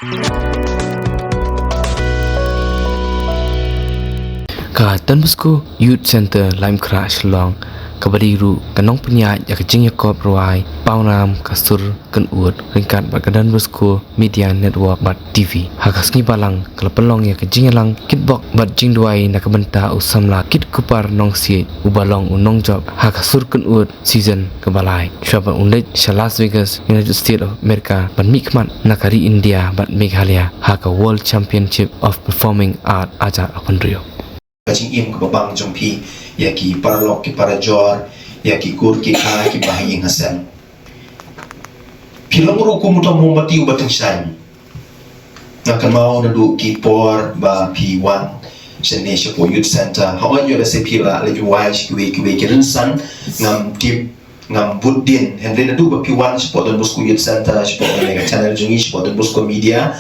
Ka Tan Bosco Youth Center Lime Crash Long Kabadi Ru Kanong Penyat Ya Kejing Yakob Ruai Paunam Kasur Kan Uut Ringkat Bat Kadan Bosco Media Network Bat TV Hakas Ngi Balang Kalapelong Ya Kejing Yalang Kitbok Bat Jing Duai Nakabenta Usamla Kit Kupar Nong Si Ubalong Unong Job Hakasur Kan Uut Season Kebalai Syabat Unlej Las Vegas United States of America Bat Mikmat Nakari India Bat Meghalaya Haka World Championship of Performing Art Aja Apandrio Kacing im ke babang jompi ya ki parlok ki parajor ya ki kur ki kha ki bahi hasan pilong ru ku mutam mombati ubatang shan nak mau nadu ki por ba P1 sene po youth center hawan yo se pila le juai ki ki rensan ngam tip ngam buddin henry nadu ba P1 po don busku youth center po mega channel jungi po don busku media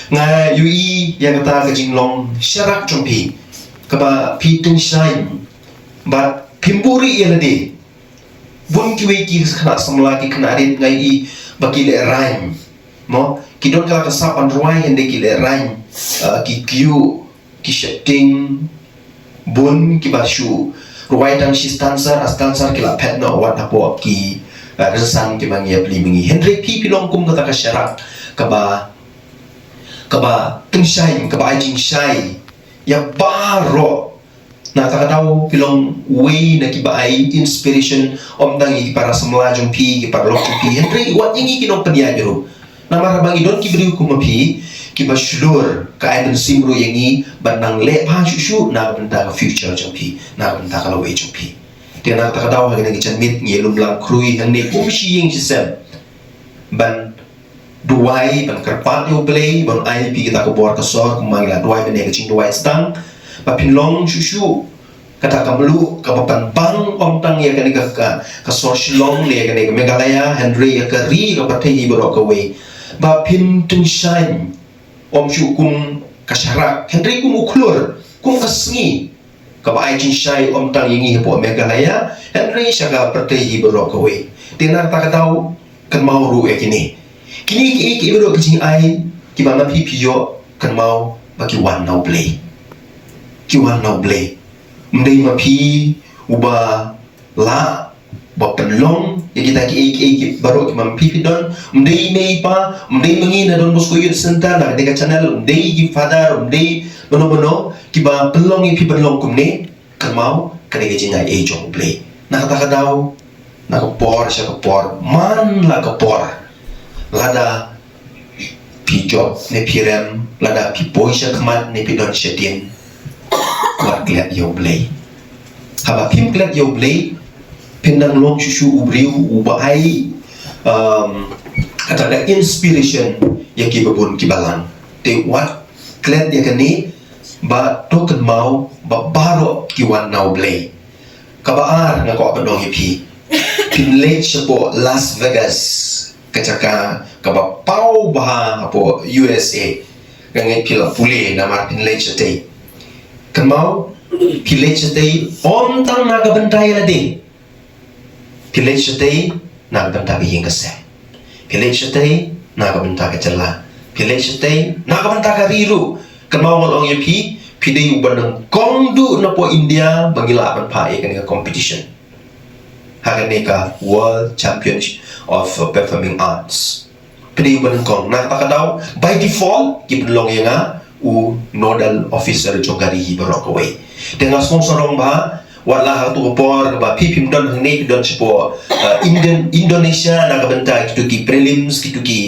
nga UI yang kata kajing long syarak jompi kaba piteng shine but pimburi yelade bun kiwe ki khana samla ki khana rin ngai I bakile rhyme mo kidon kala kasapan ruai hende kile rhyme ki kyu ki shifting bun ki bashu ruai tang shi stancer kila pet no wat apo ki resan ki bangi apli mingi henry pilong kum kata kasyarak kaba teng shine kaba ajing shine ya baro na takadaw pilong way na kibaay inspiration om tangi para semla jumpi ki para lok pi henry wat ingi kinong panyagiro na marabang idon kibriu kumapi kibaslur ka aiden simro yangi banang le pa shushu na benta ka future jumpi na benta ka way jumpi dia na takadaw hagin ngi chanmit ngi lumlang krui hang ne kumshi ying sisem ban duai ban kerpat yo play ban IP kita ko bor ka sor kumangila duai bene ka ching duai stang papin long shushu kata kamlu ka papan bang om tang ya kani ka sor shilong le kani ka Meghalaya Henry ya ka ri ka pathai bro ka we papin tung shine om shu kum ka syarak Henry kum uklur kum ka sngi ka ba ai chin shai om tang yangi po Meghalaya Henry sya pathai bro ka we tinar ta ka daw kan mau ru ya kini kini ki bro kicing ai ki bana pipiyo kan mau baki wan now play ki wan now play mdei ma pi uba la ba penlong ya kita ki baro ki mam pipi don mdei nei pa mdei mengi na don Bosco Youth Center na deka channel mdei ki father mdei bono ki ba penlong pi penlong kumne kan mau kan ke jinga e jong play na kata daw na ko por sya ko por man la ko por lada pi job ne pirem lada pi boysha kmat ne pi don shetin kuat klet yo blay haba pim klet yo blay pindang long shushu ubriu ubai kata da inspiration ya ki babun ki balan te wat klet ya kani ba token mau ba baro ki wan now blay kabaar nga ko abandong pi pinlate siya Las Vegas kacaka kaba pau baha apo USA ngangai pila pule na martin lechete kamau pilechete om tang naga bentai lade pilechete naga bentai yang kase pilechete naga bentai kecela pilechete naga bentai riru kamau ngolong yepi pidei ubanang kongdu na po India bangila apan pae kan competition haganeka World Championship of Performing Arts. Pili ban kong na takadaw by default kiblong yang u nodal officer jogari hibarok away. Dengan sponsorong ba wala hatu por ba pipim don hne don sipo Indonesia na kabenta kitu ki prelims kitu ki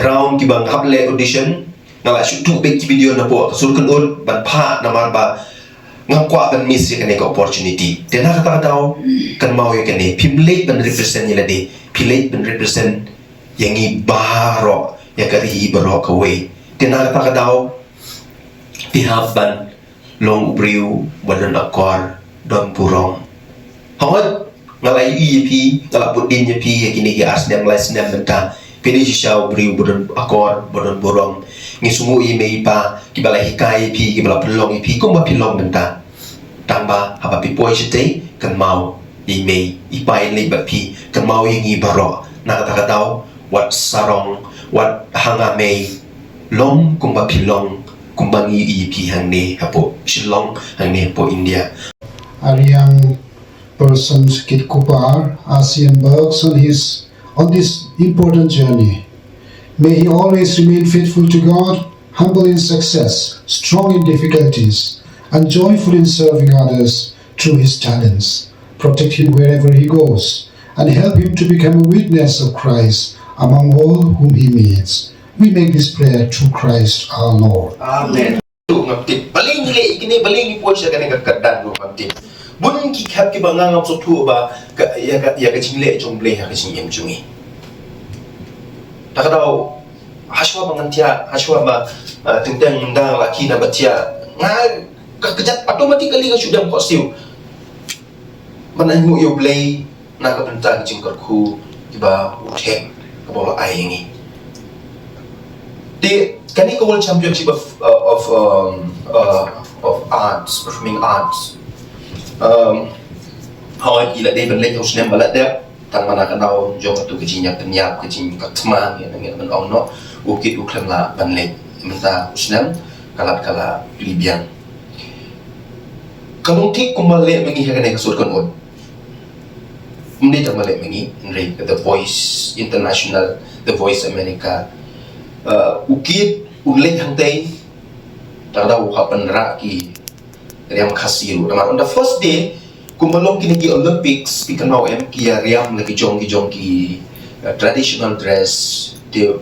round ki bang hable audition ngala syutu be ki video na po kasurkan ud ban pa na marba ngakwa ban miss ya kene opportunity tena kata daw kan mau ya kene pimlate ban represent yela de pilate ban represent yang ibaro ya kari ibaro kawe tena kata daw pihak ban long ubriu badan akor don purong hawat ngalai EP ngala budin ya pi ya kini ya asnem lesnem benta pili sisau ubriu badan akor badan purong ngisungu ime pa kibala hikai pi kibala pelong pi kumba pilong benta tamba apa pi poi site kan mau ime ipai le ba pi kan mau yang ibaro na kata daw wat sarong wat hanga mei long kumba pilong kumba ngi ep hang ne hapo Shillong hang ne hapo India. Young persons Kit Kupar, ASEAN Bergs on this important journey. May he always remain faithful to God, humble in success, strong in difficulties, and joyful in serving others through his talents. Protect him wherever he goes, and help him to become a witness of Christ among all whom he meets. We make this prayer through Christ our Lord. Amen. Tu ngapti paling le ikini paling ipo siya kanang kaddan no ngapti. Bun ki kap ki banga ngap so tu ba ya ka jingle jong ble ha ka jing em jungi. Takadaw haswa bangantia haswa ba tentang nda laki na batia nga kejat automatically ka sudah ko siu. Manangu yo ble na ka bentang jing ku iba utek ka bola ai ngi. The Kaneka World Championship of arts, performing arts. How ila day ben lek usnem balat dia tang mana kanau jong tu kejinya penyap kejing katma ya nang men ong no ukit uklan la ban lek menta usnem kala libian. Kalong tik kumale mengi hakane kasur kon on. Mdi tak male mengi nrei The Voice International, The Voice America. Ukit unleng hang tay tada ukapan raki riam khasiru on the first day kumalong kini ki Olympics pikanau ki riam lagi jong ki traditional dress de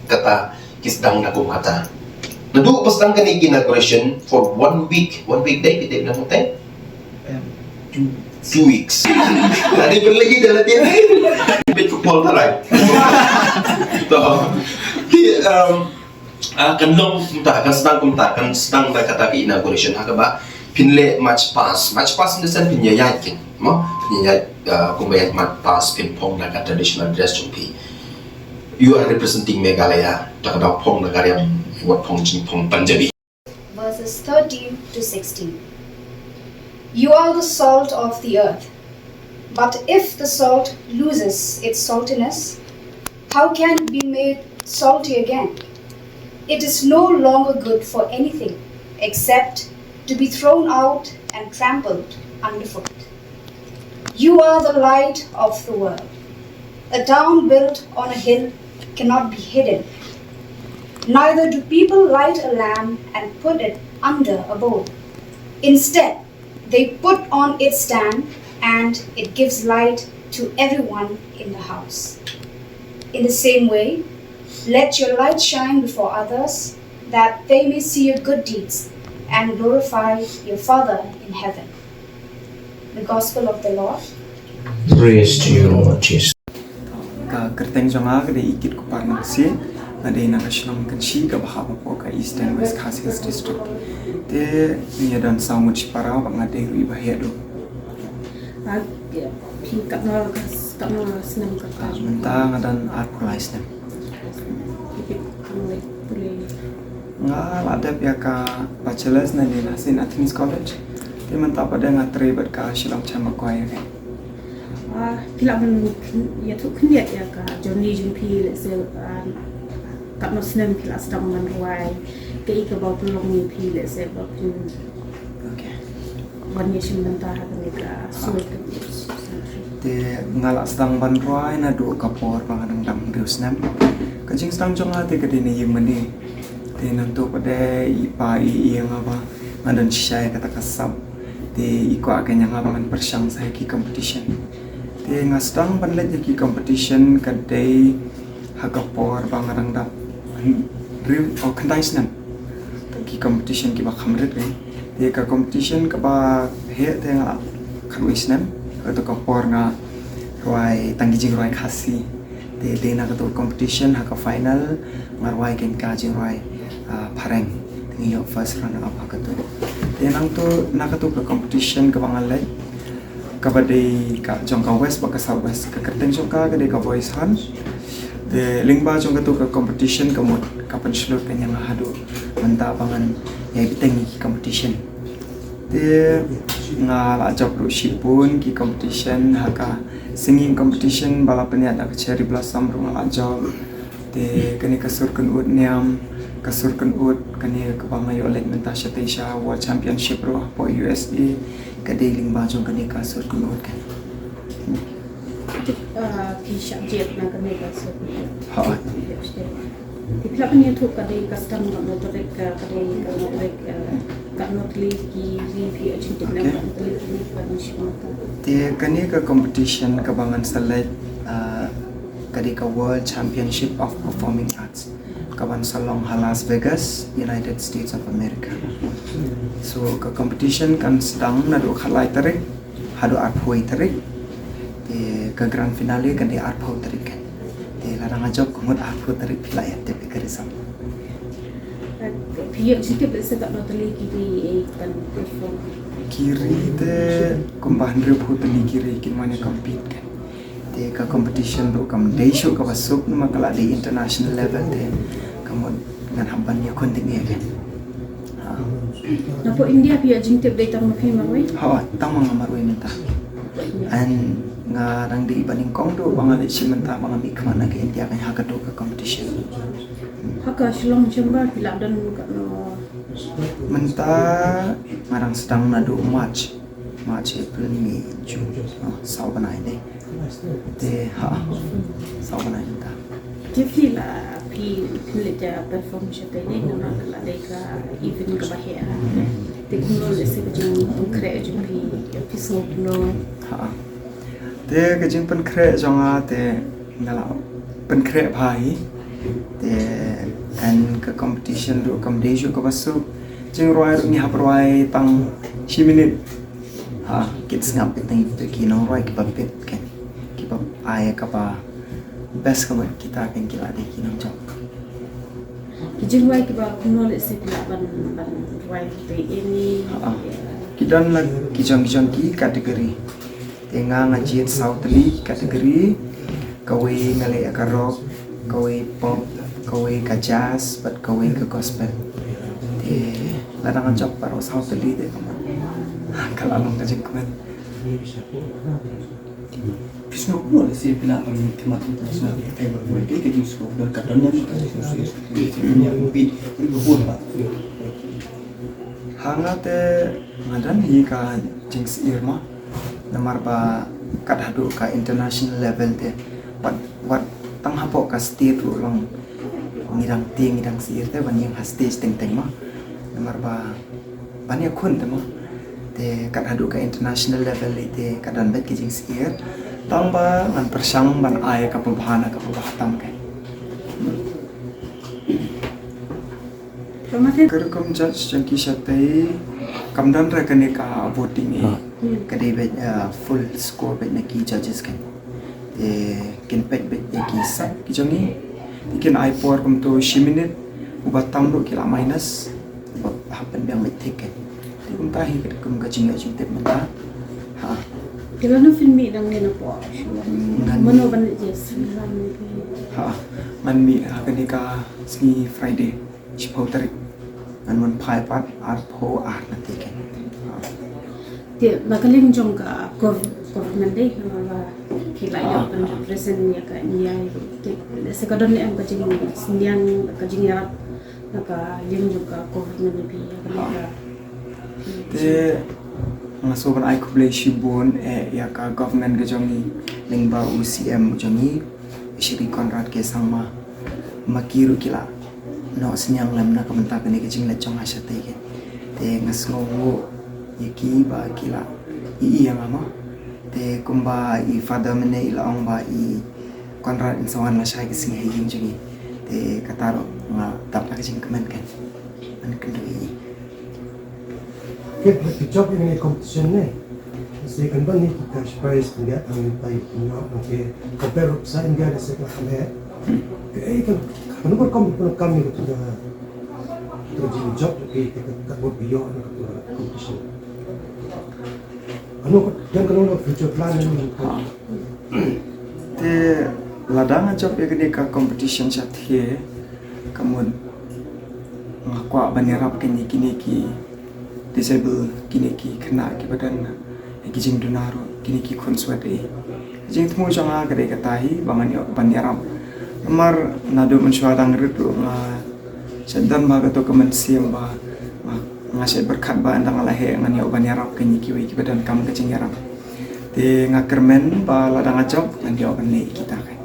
kata kisdang na kumata nadu pastang kani inauguration for one week day kita bilang tay 2 weeks ada berlagi dalam dia bit football tarai di kan long kumta kan sedang kata ki inauguration hakaba pinle match pass in the sense pinya yakin mo pinya kumbayat match pass pin pong na traditional dress jumpi you are representing Meghalaya takada pong na karyam what pong jing pong Punjabi. Verses 13 to 16. You are the salt of the earth, but if the salt loses its saltiness, how can it be made salty again? It is no longer good for anything except to be thrown out and trampled underfoot. You are the light of the world. A town built on a hill cannot be hidden. Neither do people light a lamp and put it under a bowl. Instead, they put on its stand and it gives light to everyone in the house. In the same way, let your light shine before others, that they may see your good deeds and glorify your Father in heaven. The Gospel of the Lord. Praise to you, Lord Jesus. Ka kerteng jonga ka de ikit ko par nang si na de na kashlong kan shi ka bahaba po ka East and West Cassius district te ni dan samu chi para ba ngade ri ba hedo kat no senang kata menta ngadan art prize na nga ada pia ka bachelors na ni Nasin Athens College te menta pada ngatre bat ka Shillong Chama Kwai ka pila man ya tu knya ya ka Johnny Jumpi le se kat no senang pila sedang man ruai ke ika ba pelong ni pi le se ba pin okay ban ye shim menta ha ka suai ka te ngala sedang ban ruai na do kapor pangadang dam rius nam kajing sedang jong ate ka dini yimani te nanto pada ipa yang apa ngadan syai kata kasab te iko akanya ngaban persyang saya ki competition te ngasdang panlet ki competition kadai hakapor pangadang dam riu o kandai snam ki competition ki ba khamret ni te ka competition ka ba he te nga khalui snam atau kapor nga ruai tanggi jing ruai khasi de na ka competition ha ka final ngarwai ken ka jing ruai pareng tingi yo first runner up ha ka to de nang to na ka to ka competition ka bangalai ka ba de ka jong ka west ba ka south west ka kerteng jong ka de ka voice han de lingba jong ka to ka competition ka mod ka penslot ka nyang hadu manta pangan yai bitengi competition de nga la job ru shipun ki competition haka singing competition balapan ya dak cherry blossom ru la job de kani kasur kun ut niam kasur kan ut kani ka ba mayo lek menta Asia World Championship ro po USA kadai ling ba jong kani kasur kan ut kan Kisah jet na kami kasut. ha Di pihak ni tu kadai custom nak motorik kadai motorik kat notli ki review cinta nak motorik ni partnership mata. te kani ka competition ka bangan select kadi ka World Championship of Performing Arts kawan salong Las Vegas, United States of America. So ka competition kan sedang nadu khalai tarik hadu arpoi tarik te ka grand finale kan di arpoi tarik kan te larang ajok kumut arpoi tarik pilai te pekarisam Pihak cinta biasa kat notli ki kan perform. kiri te kumbahan repu teli kiri kin mana compete kan te ka competition ro kam deisho ka basuk nama kala di international level te kamu dengan hamban ya konting ya kan Napo India pihak cinta data mafi marwai. ha tamang amaru minta an ngarang di baning kong do bangal si menta bangami kemana ke India kan hakado ka competition Haka Shillong Chamber pila dan kat no menta ngarang sedang nadu March April May June sau banai deh te ha sau banai minta Jadi lah pilih dia perform syaitan ni nama kalau mereka event ke bahaya. Teknologi sebujung konkret jadi episode no. ha te kajing pen kre jonga te ngala pen kre bhai te an ka competition do kam dejo ka basu jing roi ni hap roi tang 10 minit ha kit ngap te ki no roi ki papet kan ki pap ai ka pa best ka kita kan kila de ki no jok Kijing wai kiba kuno le sepila ban wai te ini. kidan lag kijang ki kategori tenga ngajit sautli kategori kawe ngale ka rock kawe pop kawe ka jazz but kawe ka gospel te ladang jok paro sautli de kalau along ka jekmen Pisno ko wala siya pinapang temat internasional kaya berbuat kayak gitu sekolah berkadangnya punya lebih berbuat pak. hanga te ngadan hi ka jings irma namar ba kat hadu ka international level te wat tang hapo ka state ru long ngidang sir te ban yang stage teng ma namar ba banyak kun te ma te kat hadu ka international level te kadan bet ki jings ir tang ba ngan persang ban ai ka pabhana ka pabatam kai Pemakai kerkom judge jangki syate kamdan rekane ka voting e kade bet full score bet neki judges kan kin pet bet neki sat ki jangi kin ai por kum to 10 minit ubatam do kila minus happen bang bet ticket kum tahi kum ka jinga jing tep mata ha Kalau no filmi dang ni napo. Mano ban jes. ha man mi hakane ka sni Friday chipau tarik an man phai pat art pho art na ticket Dia bakaling jong ka government day nama kila ya kan present ya ka niya. Sekadar ni am ka jing sindian ka jing yarap naka jing juga government ni ya kan. te ngasoban ai kuble shibon ya ka government ga jongi lingba UCM jongi Shri Conrad ke sangma makiru kila no senyang lamna kamenta kene ke jingla chong asate ke te ngasngo yaki ba kila i yang ama te kumba I father mene ila ong ba I Conrad insawan la shai ke sing heying jongi te kataro nga tapla ke jing kemen kan an kendo I Kita job ini competition ni. Saya kan bang ni cash prize dia kami tahu punya nanti compare sa India ada sekali kami. Kan kan kami itu dah terjadi job kita tak buat bio ni competition. Dan kalau future plan ni te ladang job ya ka competition chathie kamun ngakwa banirap kini ki disable kini ki kena ki badan ki jing dunaro kini ki konswate jing tmu janga gade katahi bangan yo banirap mar nado mensuadang ritu nga Sedang baga tu kemen siam ba ngasih berkat ba andang alahe ngan yo ban yarap ke kiwi ki badan kam ke cing yarap. Ti ngakermen ba ladang acok ngan yo ban kita kan.